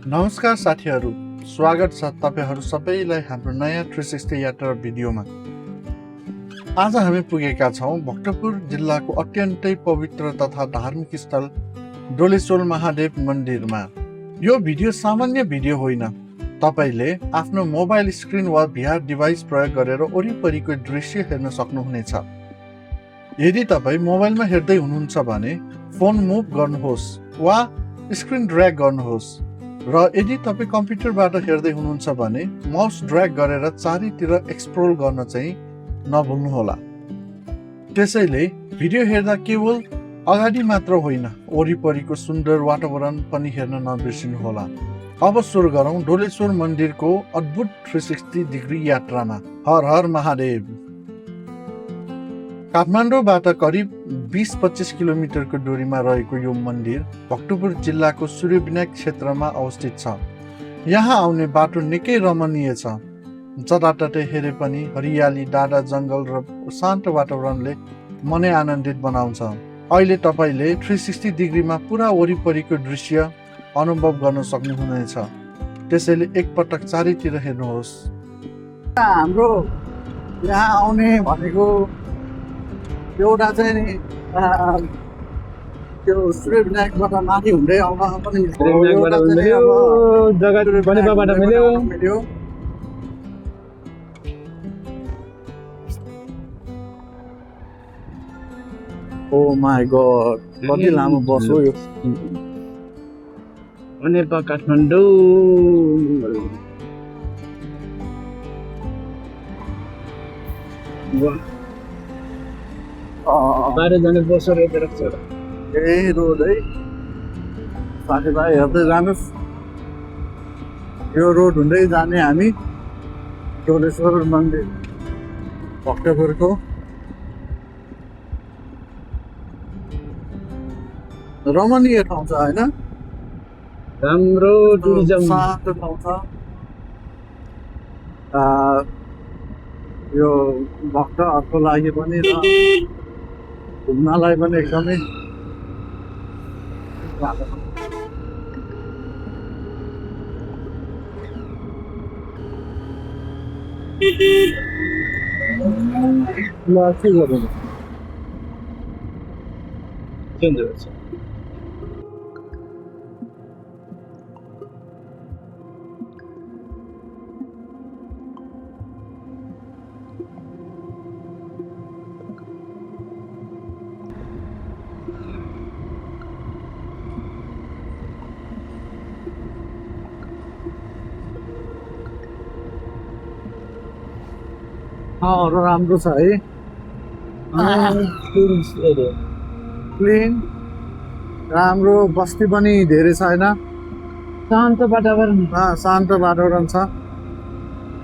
नमस्कार साथीहरू, स्वागत छ तपाईहरू सबैलाई हाम्रो नयाँ 360 यात्रा भिडियोमा। आज हामी पुगेका छौँ भक्तपुर जिल्लाको अत्यन्तै पवित्र तथा धार्मिक स्थल डोलेश्वर महादेव मन्दिरमा। यो भिडियो सामान्य भिडियो होइन। तपाईले आफ्नो मोबाइल स्क्रिन वा VR डिभाइस प्रयोग गरेर वरिपरिको दृश्य हेर्न सक्नुहुनेछ। यदि तपाई मोबाइलमा हेर्दै हुनुहुन्छ भने फोन मुभ गर्नुहोस् वा स्क्रिन ड्र्याग गर्नुहोस्, र यदि तपाई कम्प्युटरबाट हेर्दै हुनुहुन्छ भने माउस ड्र्याग गरेर चारैतिर एक्सप्लोर गर्न चाहिँ नभुल्नुहोला। त्यसैले भिडियो हेर्दा केवल अगाडि मात्र होइन, वरिपरिको सुन्दर वातावरण पनि हेर्न नबिर्सिनुहोला। अब सुरु गरौँ डोलेश्वर मन्दिरको अद्भुत 360 डिग्री यात्रामा। हर हर महादेव। काठमाडौँबाट करिब 20-25 किलोमिटरको दूरीमा रहेको यो मन्दिर भक्तपुर जिल्लाको सूर्यविनायक क्षेत्रमा अवस्थित छ। यहाँ आउने बाटो निकै रमणीय छ। जताततै हेरे पनि हरियाली, डाँडा, जङ्गल र शान्त वातावरणले मनै आनन्दित बनाउँछ। अहिले तपाईले 360 डिग्रीमा पुरा वरिपरिको दृश्य अनुभव गर्न सक्नुहुनेछ। त्यसैले एकपटक चारैतिर हेर्नुहोस्। हाम्रो यहाँ आउने भनेको एउटा चाहिँ नि त्यो सूर्यविनायकबाट माथि हुँदै आउन पनि मिल्यो। ओ माय गॉड, कति लामो बस हो यो। नेपाल काठमाडौँ। बाह्र जना बसेर यता राख्छ। यही रोड है साथीभाइ, हेर्दै जानुहोस्। यो रोड हुँदै जाने हामी डोलेश्वर मन्दिर भक्तपुरको। रमणीय ठाउँ छ होइन, राम्रो टुरिज्म। शान्त ठाउँ छ। यो भक्तहरूको लागि पनि र घुम्नलाई पनि एकदमै के गर्नु चेन्ज हुन्छ। राम्रो छ है, क्लिन, राम्रो। बस्ती पनि धेरै छैन, शान्त वातावरण। शान्त वातावरण छ।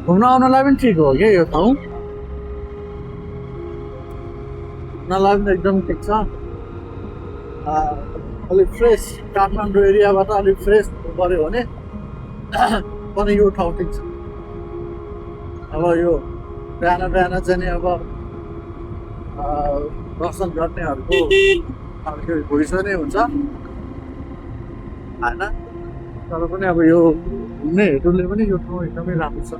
घुम्न आउनलाई पनि ठिक हो कि यो ठाउँ, घुम्नलाई पनि एकदम ठिक छ। अलिक फ्रेस, काठमाडौँ एरियाबाट अलिक फ्रेस गऱ्यो भने पनि यो ठाउँ ठिक छ। अब यो बिहान बिहान चाहिँ नि अब दर्शन गर्नेहरूको त्यो भुइँसो नै हुन्छ होइन, तर पनि अब यो घुम्नेहरूले पनि यो ठाउँ एकदमै राम्रो छ।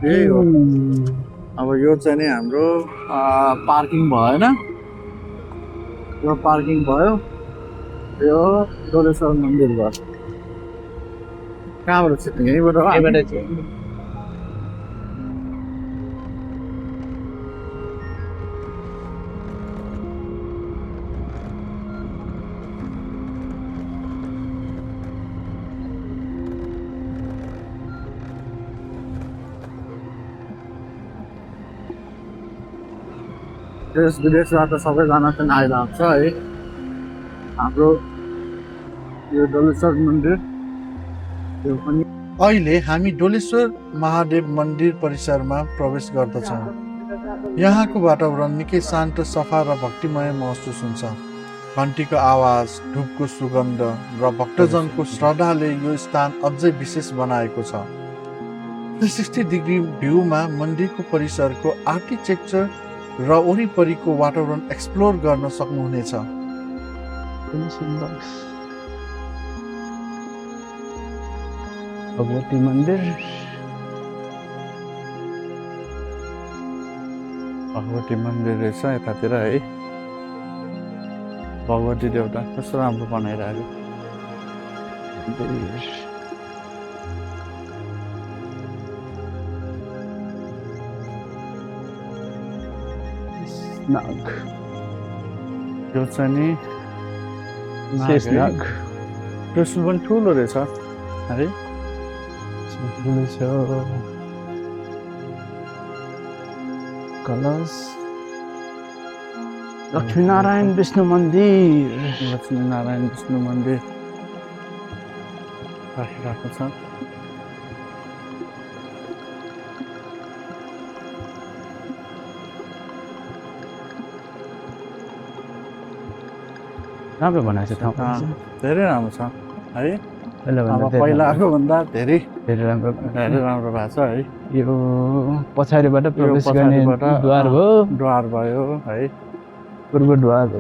यही हो। अब यो चाहिँ नि हाम्रो पार्किङ भयो होइन, यो पार्किङ भयो। यो डोलेश्वर मन्दिर भयो। कहाँबाट छिट्ने? यहीँबाट देश विदेशबाट सबैजना चाहिँ आइरहेको छ है। हाम्रो यो डोलेश्वर मन्दिर यो पनि अहिले हामी डोलेश्वर महादेव मन्दिर परिसरमा प्रवेश गर्दछौँ। यहाँको वातावरण निकै शान्त, सफा र भक्तिमय महसुस हुन्छ। घन्टीको आवाज, धूपको सुगन्ध र भक्तजनको श्रद्धाले यो स्थान अझै विशेष बनाएको छ। 360 डिग्री भ्यूमा मन्दिरको परिसरको आर्किटेक्चर र वरिपरिको वातावरण एक्सप्लोर गर्न सक्नुहुनेछ। भगवती मन्दिर भगवती मन्दिर रहेछ यतातिर है। भगवती देवता कस्तो राम्रो बनाइरहेको। नाग यो चाहिँ नि शेषनाग कृष्ण पनि ठुलो रहेछ है। कलश लक्ष्मीनारायण विष्णु मन्दिर लक्ष्मीनारायण विष्णु मन्दिर राखिरहेको छ। राम्रो बनाएको छ ठाउँ धेरै राम्रो छ है। अब पहिलाभन्दा पहिलाको भन्दा धेरै धेरै राम्रो राम्रो भएको छ है। यो पछाडिबाट प्रवेश गर्ने पछाडिबाट, द्वार हो, द्वार भयो है। पूर्व द्वार हो।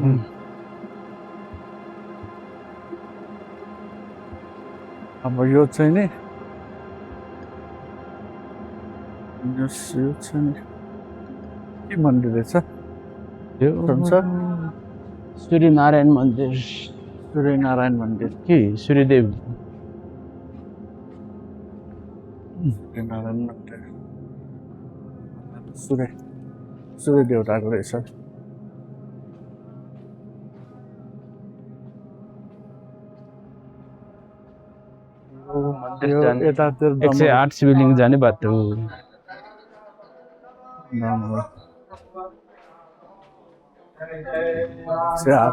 अब यो चाहिँ नि यो चाहिँ नि के मन्दिर रहेछ? यो भन्छ सूर्यनारायण मन्दिर सूर्यनारायण मन्दिर। कि सूर्यदेव सूर्यनारायण मन्दिर सूर्य देवताको रहेछ। मन्दिर यो जाने यतातिर 108 शिवलिङ्ग जाने बाटो।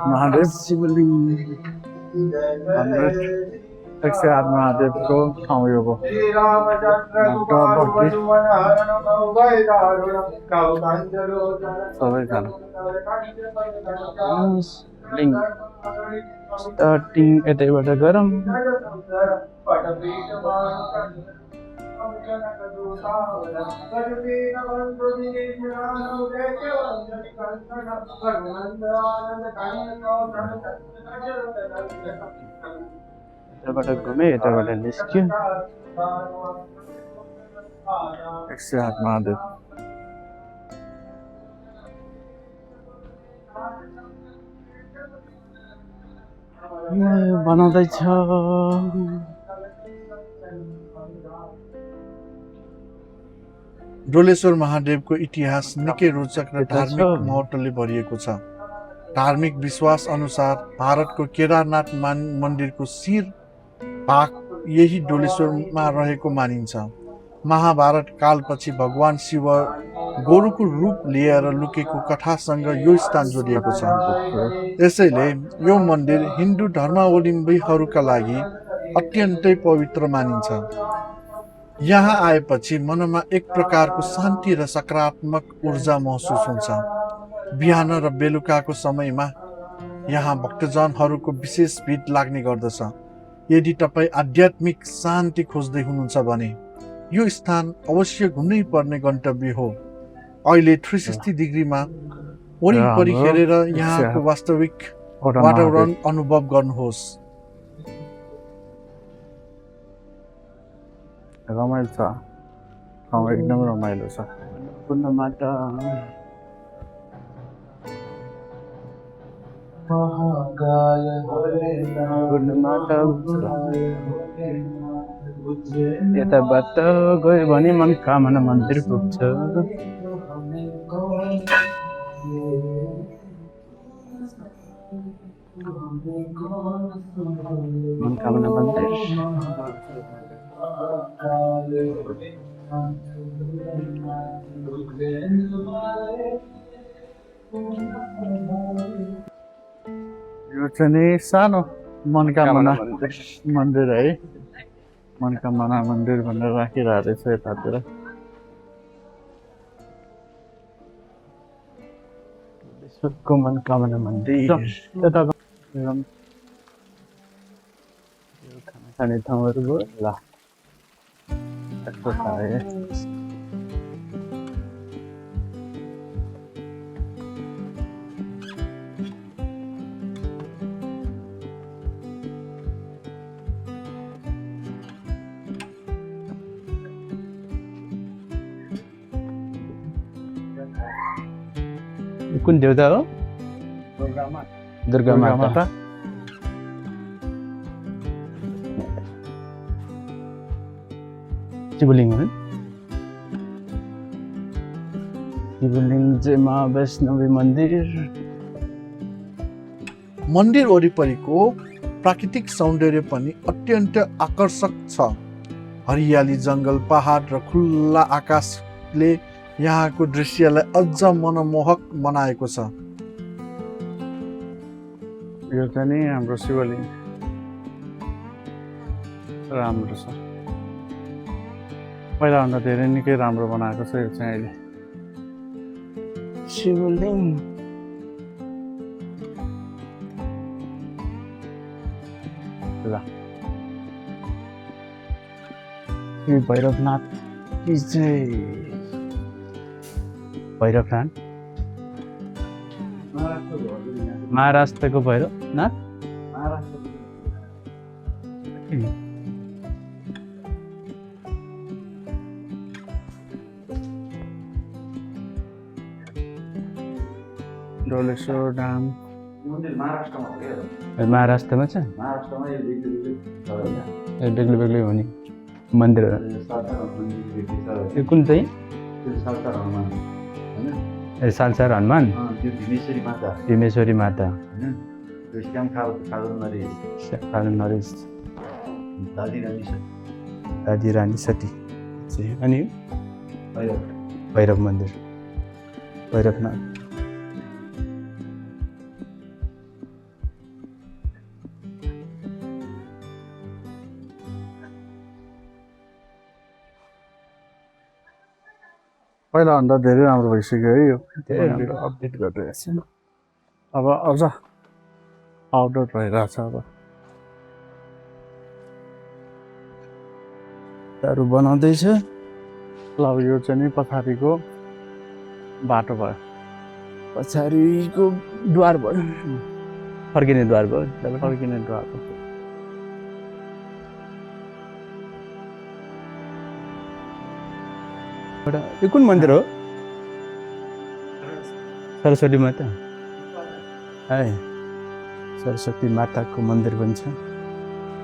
महादेव शिवलिङ्ग 108 महादेवको ठाउँ यो हो। सबैजना लिङ्ग स्टार्टिङ यतैबाट गरौँ। यताबाट घुमे यताबाट निस्क्यो। 108 महादेव। बनाउँदैछ। डोलेश्वर महादेवको इतिहास निकै रोचक र यता छ। धार्मिक महत्त्वले भरिएको छ। धार्मिक विश्वास अनुसार भारतको केदारनाथ मन्दिरको शिर भाग यही डोलेश्वरमा रहेको मानिन्छ। महाभारत कालपछि भगवान शिव गोरुको रूप लिएर लुकेको कथासँग यो स्थान जोडिएको छ। यसैले यो मन्दिर हिन्दू धर्मावलम्बीहरूका लागि अत्यन्तै पवित्र मानिन्छ। यहाँ आएपछि मनमा एक प्रकारको शान्ति र सकारात्मक ऊर्जा महसुस हुन्छ। बिहान र बेलुकाको समयमा यहाँ भक्तजनहरूको विशेष भिड लाग्ने गर्दछ। यदि तपाईँ आध्यात्मिक शान्ति खोज्दै हुनुहुन्छ भने यो स्थान अवश्य घुम्नै पर्ने गन्तव्य हो। अहिले 360 डिग्रीमा वरिपरि हेरेर यहाँको वास्तविक वातावरण अनुभव गर्नुहोस्। रमाइलो छ, ठाउँ एकदम रमाइलो छ। पूर्णमाता यताबाट गयो भने मनकामना मन्दिर पुग्छ। मनकामना मन्दिर यो चाहिँ नि सानो मनकामना मन्दिर। मन्दिर है मनकामना मन्दिर भनेर राखिरहेको रहेछ यतातिर सबको मनकामना मन्दिर यता खाना खाने ठाउँहरू भयो ल यस्तो खाए कुन देउता हो दुर्गा माता माता शिवलिङ्ग हो शिवलिङ्ग चाहिँ मा वैष्णवी मन्दिर मन्दिर वरिपरिको प्राकृतिक सौन्दर्य पनि अत्यन्त आकर्षक छ हरियाली जङ्गल पहाड र खुल्ला आकाशले यहाँको दृश्यलाई अझ मनमोहक बनाएको छ यो चाहिँ नि हाम्रो शिवलिङ्ग राम्रो छ पहिलाभन्दा धेरै निकै राम्रो बनाएको छ यो चाहिँ अहिले शिवलिङ्ग ल श्री भैरवनाथ की जय भैरवनाथ महाराष्ट्रको भैरवनाथ डोलेश्वर डाम महाराष्ट्रमा छ ए बेग्लै बेग्लै हो नि मन्दिरहरू यो कुन चाहिँ ए सालसार हनुमान भीमेश्वरी माता कालो नरेश दादी रानी सती अनि भैरव मन्दिर भैरवनाथ पहिलाभन्दा धेरै राम्रो भइसक्यो है यो अपडेट गरिरहेछ अब अझ आउटडोर भइरहेछ अब दारू बनाउँदैछ ल अब यो चाहिँ नि पछाडिको बाटो भयो पछाडिको द्वार भयो फर्किने द्वार भयो फर्किने बाटो यो कुन मन्दिर हो सरस्वती माता है सरस्वती माताको मन्दिर पनि छ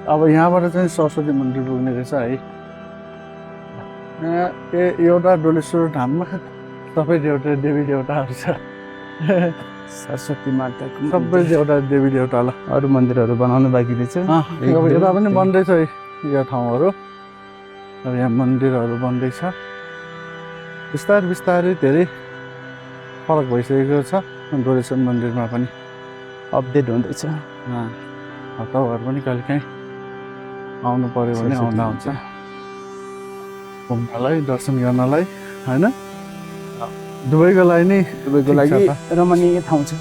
अब यहाँबाट चाहिँ सरस्वती मन्दिर पुग्ने रहेछ है यहाँ एउटा डोलेश्वर धाममा सबै देउता देवी देउताहरू छ सरस्वती माताको सबै देउता देवी देउता ल अरू मन्दिरहरू बनाउनु बाँकी रहेछ अब यता पनि बन्दैछ यो ठाउँहरू अब यहाँ मन्दिरहरू बन्दैछ बिस्तारै बिस्तारै धेरै फरक भइसकेको छ डोलेश्वर मन्दिरमा पनि अपडेट हुँदैछ हप्ताभर पनि कहिलेकाहीँ आउनु पर्यो भने आउँदा हुन्छ घुम्नलाई दर्शन गर्नलाई होइन दुबईको लागि नै दुबईको लागि रमणीय ठाउँ छ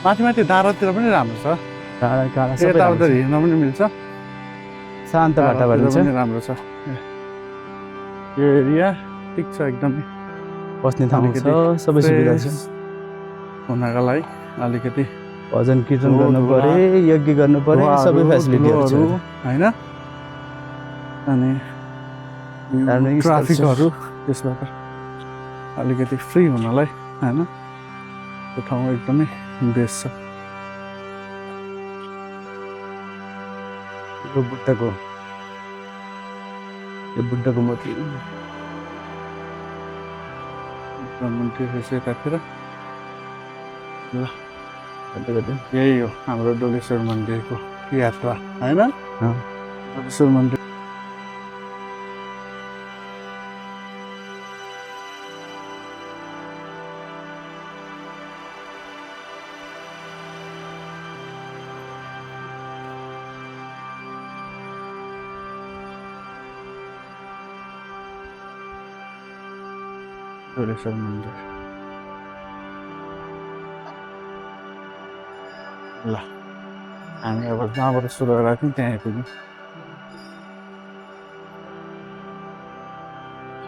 माथि माथि दारातिर पनि राम्रो छ टाढा टाढा सबै यताउता हिँड्न पनि मिल्छ शान्त वातावरण छ पनि राम्रो छ यो एरिया ठिक छ एकदमै बस्ने ठाउँ छ सबै सुविधा छ हुनका लागि अलिकति भजन कीर्तन गर्नु पर्यो यज्ञ गर्नु पर्यो सबै फेसिलिटीहरू छ होइन अनि ट्राफिकहरू त्यसबाट अलिकति फ्री हुनलाई होइन त्यो ठाउँ एकदमै बेस्ट छ यो बुद्धको मूर्ति मन्दिर रहेछ यतातिर ल यही हो हाम्रो डोलेश्वर मन्दिरको यात्रा होइन डोलेश्वर मन्दिर डोलेश्वर मन्दिर ल हामी अब जहाँबाट सुरु गरेर थियौँ त्यहाँ आइपुग्यौँ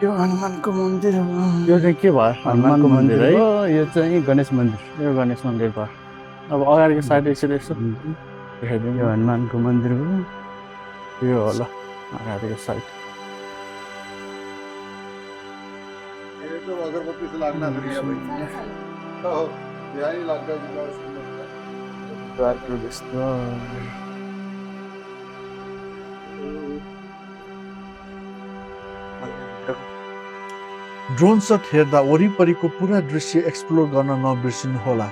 यो हनुमानको मन्दिर हो यो चाहिँ के भयो हनुमानको मन्दिर है हो यो चाहिँ गणेश मन्दिर यो गणेश मन्दिर भयो अब अगाडिको साइड यसरी यसो देखाइदिउँ यो हनुमानको मन्दिर हो यो होला अगाडिको साइड अगरबत्ती से लागना यही लाग्दा ड्रोन शट हेर्दा वरिपरिको पुरा दृश्य एक्सप्लोर गर्न नबिर्सिनुहोला।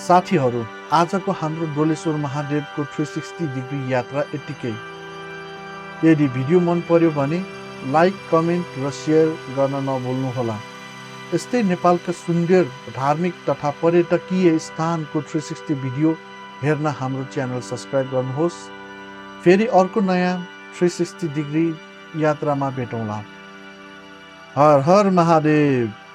साथीहरू, आजको हाम्रो डोलेश्वर महादेवको 360 डिग्री यात्रा यतिकै। यदि भिडियो मन पर्यो भने लाइक, कमेन्ट र सेयर गर्न नभुल्नुहोला। यस्तै नेपालका सुन्दर धार्मिक तथा पर्यटकीय स्थानको 360 भिडियो हेर्न हाम्रो च्यानल सब्स्क्राइब गर्नुहोस्। फेरि अर्को नयाँ 360 डिग्री यात्रामा भेटौँला। हर हर महादेव।